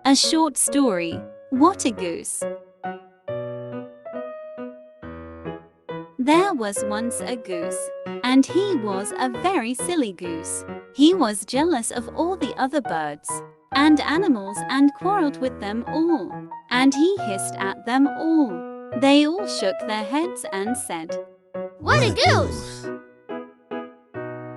A short story. What a goose. There was once a goose, and he was a very silly goose. He was jealous of all the other birds and animals and quarreled with them all, and he hissed at them all. They all shook their heads and said, "What a goose!"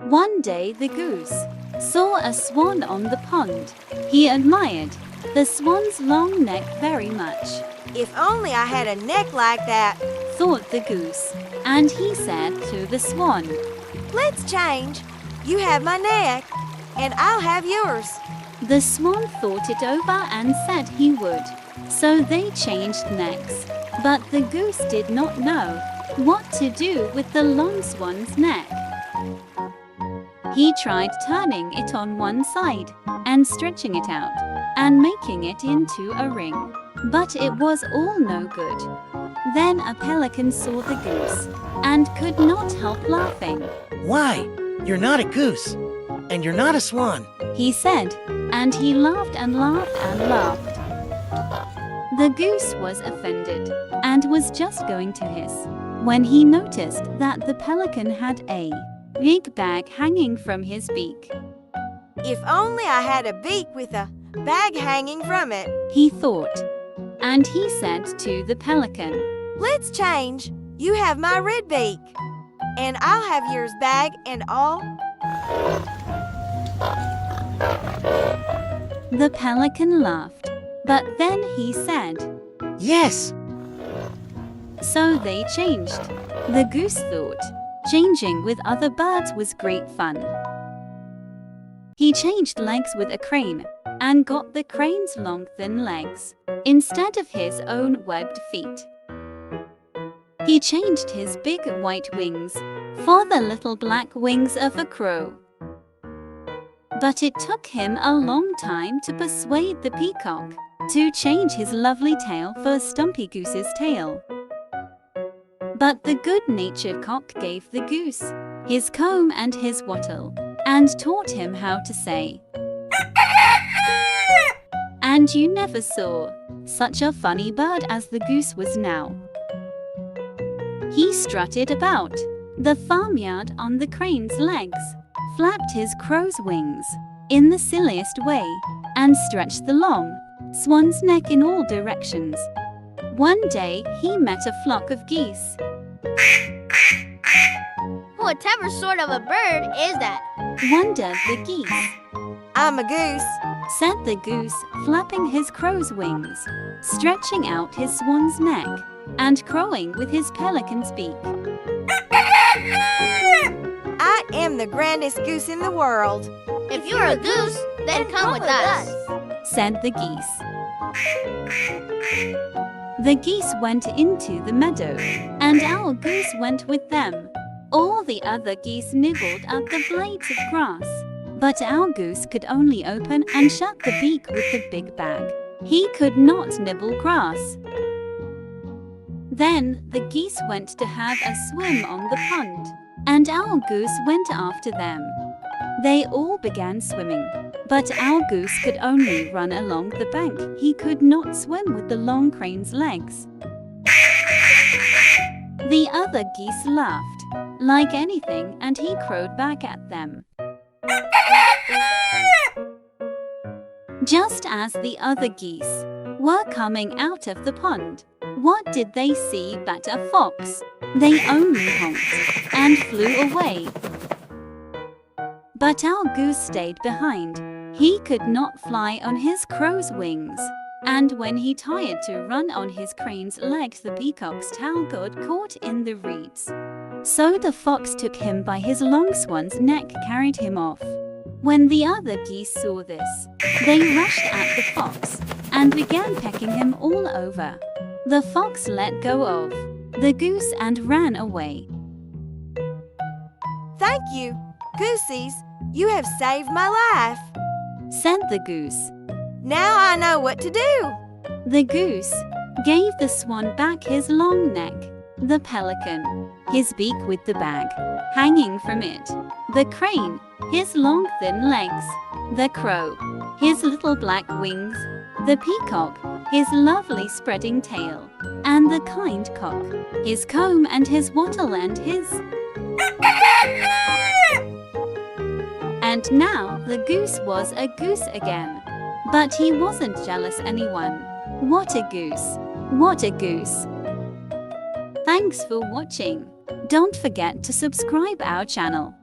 One day the goose saw a swan on the pond. He admired the swan's long neck very much. "If only I had a neck like that," thought the goose, and he said to the swan, "Let's change. You have my neck, and I'll have yours." The swan thought it over and said he would. So they changed necks. But the goose did not know what to do with the long swan's neck. He tried turning it on one side and stretching it out and making it into a ring. But it was all no good. Then a pelican saw the goose and could not help laughing. "Why? You're not a goose, and you're not a swan," he said, and he laughed and laughed and laughed. The goose was offended and was just going to hiss when he noticed that the pelican had a big bag hanging from his beak. "If only I had a beak with a bag hanging from it," he thought, and he said to the pelican, "Let's change. You have my red beak, and I'll have yours bag and all." The pelican laughed, but then he said, "Yes." So they changed. The goose thought changing with other birds was great fun. He changed legs with a crane and got the crane's long thin legs instead of his own webbed feet. He changed his big white wings for the little black wings of a crow. But it took him a long time to persuade the peacock to change his lovely tail for Stumpy Goose's tail. But the good-natured cock gave the goose his comb and his wattle and taught him how to say, and you never saw such a funny bird as the goose was now. He strutted about the farmyard on the crane's legs, flapped his crow's wings in the silliest way, and stretched the long swan's neck in all directions. One day he met a flock of geese. Whatever sort of a bird is that? Wondered the geese. "I'm a goose," said the goose, flapping his crow's wings, stretching out his swan's neck, and crowing with his pelican's beak. "I am the grandest goose in the world." If you're a goose, then come with us, said the geese. The geese went into the meadow, and our goose went with them. All the other geese nibbled at the blades of grass, but our goose could only open and shut the beak with the big bag. He could not nibble grass. Then the geese went to have a swim on the pond, and our goose went after them. They all began swimming, but our goose could only run along the bank. He could not swim with the long crane's legs. The other geese laughed like anything, and he crowed back at them. Just as the other geese were coming out of the pond, what did they see but a fox? They only honked and flew away. But our goose stayed behind. He could not fly on his crow's wings, and when he tried to run on his crane's legs, the peacock's tail got caught in the reeds. So the fox took him by his long swan's neck, carried him off. When the other geese saw this, they rushed at the fox and began pecking him all over. The fox let go of the goose and ran away. "Thank you, goosies. You have saved my life," said the goose. "Now I know what to do." The goose gave the swan back his long neck The pelican, his beak with the bag hanging from it. The crane, his long thin legs. The crow, his little black wings. The peacock, his lovely spreading tail. And the kind cock, his comb and his wattle and his... And now the goose was a goose again. But he wasn't jealous anyone. What a goose! What a goose! Thanks for watching. Don't forget to subscribe our channel.